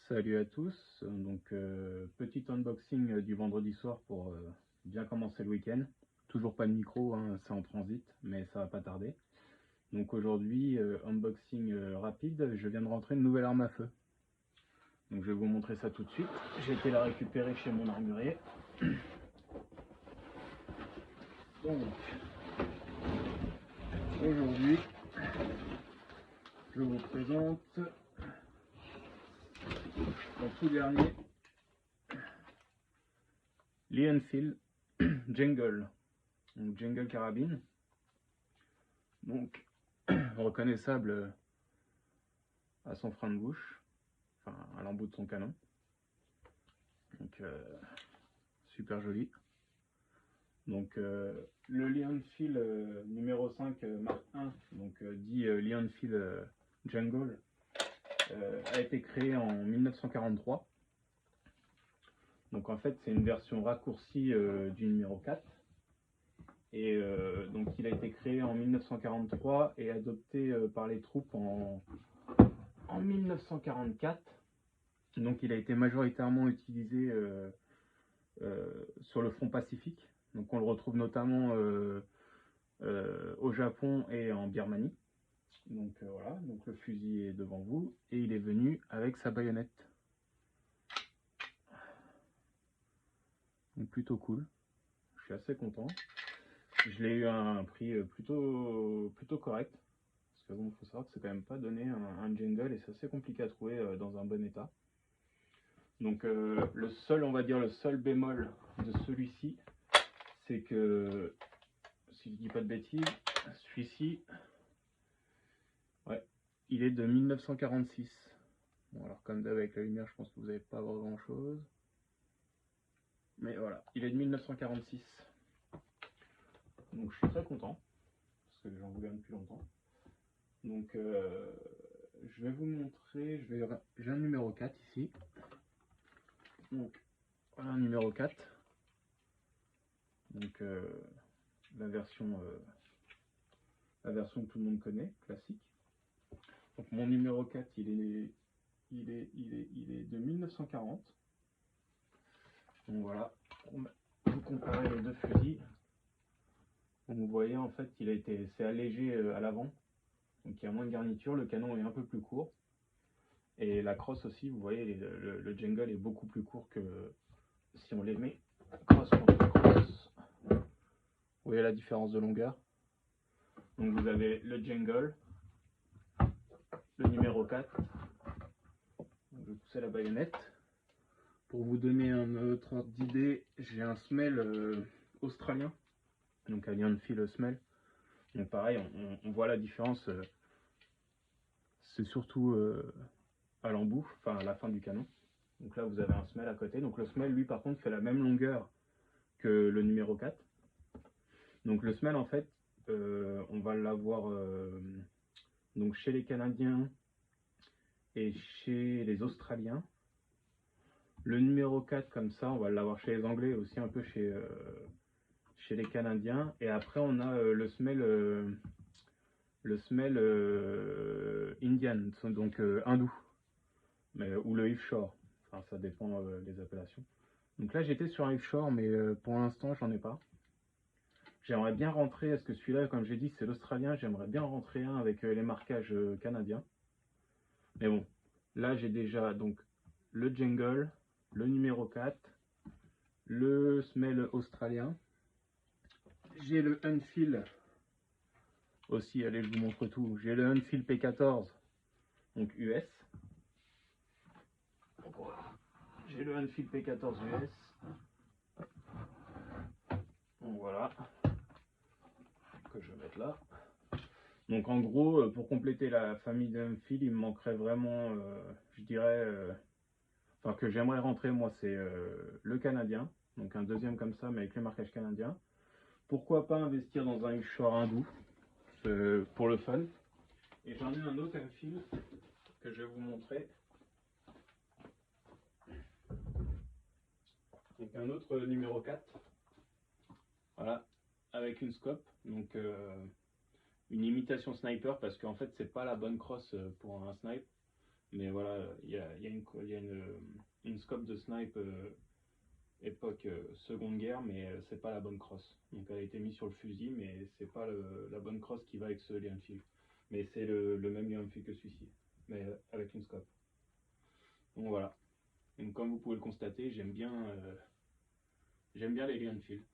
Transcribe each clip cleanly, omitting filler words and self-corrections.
Salut à tous, donc petit unboxing du vendredi soir pour bien commencer le week-end. Toujours pas de micro, hein, c'est en transit, mais ça va pas tarder. Donc aujourd'hui, unboxing rapide, je viens de rentrer une nouvelle arme à feu. Donc je vais vous montrer ça tout de suite. J'ai été la récupérer chez mon armurier. Donc aujourd'hui, je vous présente mon tout dernier Lee Enfield Jungle. Donc Jungle carabine. Donc reconnaissable à son frein de bouche, enfin à l'embout de son canon. Donc super joli. Donc le Lee Enfield numéro 5 Mark 1, donc dit Lee Enfield Jungle, a été créé en 1943. Donc en fait c'est une version raccourcie du numéro 4. Et donc il a été créé en 1943 et adopté par les troupes en 1944. Donc il a été majoritairement utilisé sur le front Pacifique. Donc on le retrouve notamment au Japon et en Birmanie. Donc voilà, donc le fusil est devant vous et il est venu avec sa baïonnette. Donc plutôt cool. Je suis assez content. Je l'ai eu à un prix plutôt correct. Parce que bon, il faut savoir que c'est quand même pas donné un jungle et c'est assez compliqué à trouver dans un bon état. Donc le seul, on va dire le seul bémol de celui-ci, c'est que, si je dis pas de bêtises, celui-ci, ouais, il est de 1946. Bon alors comme d'hab avec la lumière, je pense que vous n'allez pas voir grand chose. Mais voilà, il est de 1946. Donc je suis très content, parce que j'en voulais un depuis longtemps. Donc je vais vous montrer, j'ai un numéro 4 ici. Donc voilà un numéro 4. Donc la version que tout le monde connaît, classique. Donc mon numéro 4, il est de 1940. Donc voilà, pour vous comparer les deux fusils. Donc vous voyez en fait qu'il a été, c'est allégé à l'avant. Donc il y a moins de garniture, le canon est un peu plus court. Et la crosse aussi, vous voyez, le jungle est beaucoup plus court que si on les met crosse contre crosse. Vous voyez la différence de longueur. Donc vous avez le jungle, le numéro 4. Donc, je vais pousser la baïonnette. Pour vous donner un autre ordre d'idée, j'ai un semelle australien, donc un Lee Enfield semelle. Donc pareil, on voit la différence, c'est surtout à l'embout, enfin à la fin du canon. Donc là vous avez un semelle à côté, donc le semelle lui par contre fait la même longueur que le numéro 4. Donc le semelle en fait, on va l'avoir donc chez les Canadiens et chez les Australiens. Le numéro 4 comme ça, on va l'avoir chez les Anglais aussi un peu chez les Canadiens. Et après on a le semelle Indian, donc hindou, ou le If Shore, enfin ça dépend des appellations. Donc là j'étais sur un If Shore, mais pour l'instant j'en ai pas. J'aimerais bien rentrer, parce que celui-là, comme j'ai dit, c'est l'Australien, j'aimerais bien rentrer un avec les marquages canadiens. Mais bon, là j'ai déjà donc le jungle, le numéro 4, le semelle australien. J'ai le Enfield aussi, allez je vous montre tout. J'ai le Enfield P14, donc US. Donc voilà. J'ai le Enfield P14 US. Donc voilà. Que je vais mettre là. Donc en gros, pour compléter la famille d'Enfield, il me manquerait vraiment, je dirais, enfin que j'aimerais rentrer moi, c'est le canadien. Donc un deuxième comme ça, mais avec le marquage canadien. Pourquoi pas investir dans un If-Shore hindou pour le fun. Et j'en ai un autre Enfield que je vais vous montrer. Donc un autre numéro 4. Voilà, avec une scope. Donc une imitation sniper parce qu'en fait c'est pas la bonne crosse pour un snipe. Mais voilà, il y a une scope de snipe époque Seconde Guerre, mais c'est pas la bonne crosse. Donc elle a été mise sur le fusil, mais c'est pas la bonne crosse qui va avec ce Lee Enfield. Mais c'est le même Lee Enfield que celui-ci, mais avec une scope. Donc voilà. Donc comme vous pouvez le constater, j'aime bien les Lee Enfield.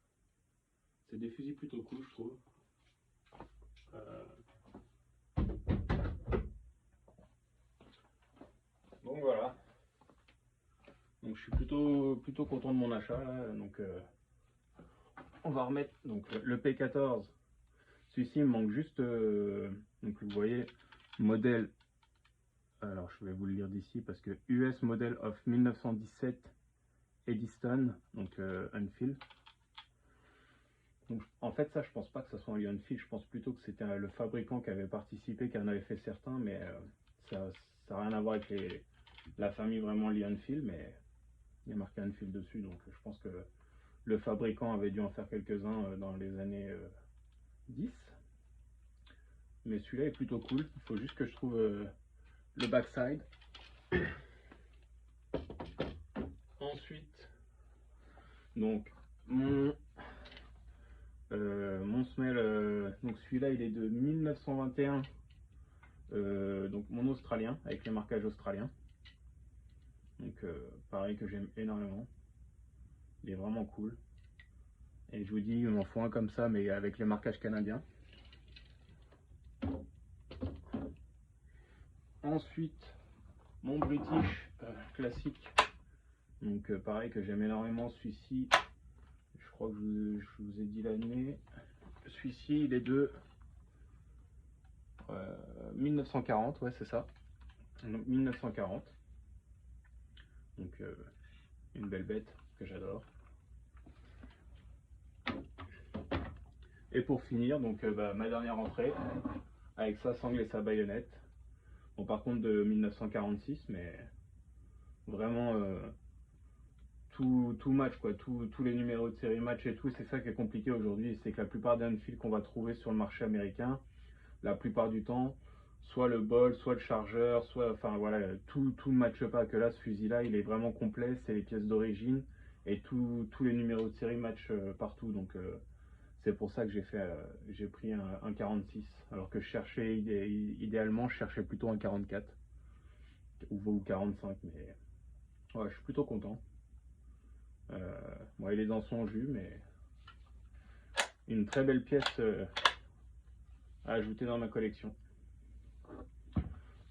C'est des fusils plutôt cool, je trouve. Euh, donc voilà. Donc je suis plutôt content de mon achat là. Donc on va remettre donc le P14. Celui-ci il me manque juste donc vous voyez modèle. Alors je vais vous le lire d'ici parce que US Model of 1917 Eddystone, donc Enfield. Donc, en fait ça je pense pas que ça soit un Lee Enfield, je pense plutôt que c'était le fabricant qui avait participé, qui en avait fait certains, mais ça n'a rien à voir avec la famille vraiment Lee Enfield, mais il y a marqué Enfield dessus, donc je pense que le fabricant avait dû en faire quelques-uns dans les années 10. Mais celui-là est plutôt cool, il faut juste que je trouve le backside. Ensuite, donc mon semelle, donc celui-là il est de 1921, donc mon australien avec les marquages australiens. Donc pareil que j'aime énormément, il est vraiment cool. Et je vous dis, il m'en faut un comme ça, mais avec les marquages canadiens. Ensuite, mon British classique. Donc pareil que j'aime énormément, celui-ci, je crois que je vous ai dit l'année. Celui-ci, il est de 1940, ouais c'est ça. Donc 1940. Donc une belle bête que j'adore. Et pour finir, donc ma dernière entrée, avec sa sangle et sa baïonnette. Bon par contre de 1946, mais vraiment tout match quoi, tous les numéros de série match et tout, c'est ça qui est compliqué aujourd'hui, c'est que la plupart des Enfield qu'on va trouver sur le marché américain, la plupart du temps, soit le bol, soit le chargeur, soit, enfin voilà, tout ne matche pas, que là ce fusil là il est vraiment complet, c'est les pièces d'origine et tous les numéros de série match partout, donc c'est pour ça que j'ai pris un 46, alors que je cherchais idéalement, je cherchais plutôt un 44 ou 45, mais ouais, je suis plutôt content. Bon, il est dans son jus, mais une très belle pièce à ajouter dans ma collection.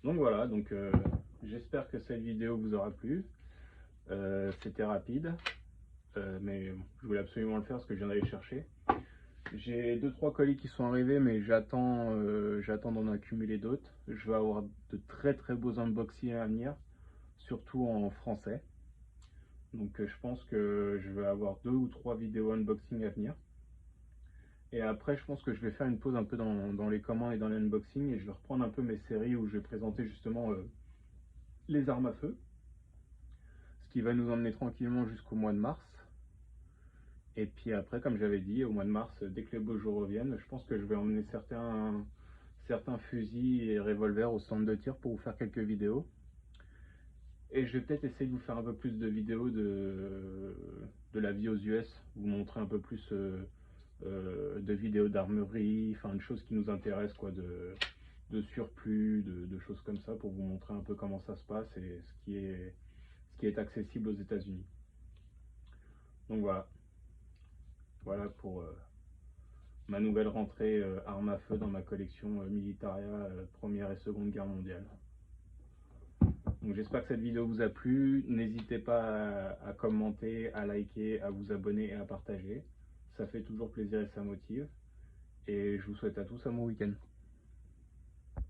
Donc voilà, donc j'espère que cette vidéo vous aura plu. C'était rapide, mais je voulais absolument le faire parce que je viens d'aller chercher. J'ai 2-3 colis qui sont arrivés, mais j'attends d'en accumuler d'autres. Je vais avoir de très beaux unboxings à venir, surtout en français. Donc je pense que je vais avoir 2 ou 3 vidéos unboxing à venir. Et après, je pense que je vais faire une pause un peu dans les commandes et dans l'unboxing, et je vais reprendre un peu mes séries où je vais présenter justement les armes à feu. Ce qui va nous emmener tranquillement jusqu'au mois de mars. Et puis après, comme j'avais dit, au mois de mars, dès que les beaux jours reviennent, je pense que je vais emmener certains fusils et revolvers au centre de tir pour vous faire quelques vidéos. Et je vais peut-être essayer de vous faire un peu plus de vidéos de la vie aux US, vous montrer un peu plus de vidéos d'armurerie, enfin de choses qui nous intéressent, quoi, de surplus, de choses comme ça, pour vous montrer un peu comment ça se passe et ce qui est accessible aux États-Unis. Donc voilà pour ma nouvelle rentrée armes à feu dans ma collection Militaria Première et Seconde Guerre mondiale. Donc j'espère que cette vidéo vous a plu. N'hésitez pas à commenter, à liker, à vous abonner et à partager. Ça fait toujours plaisir et ça motive. Et je vous souhaite à tous un bon week-end.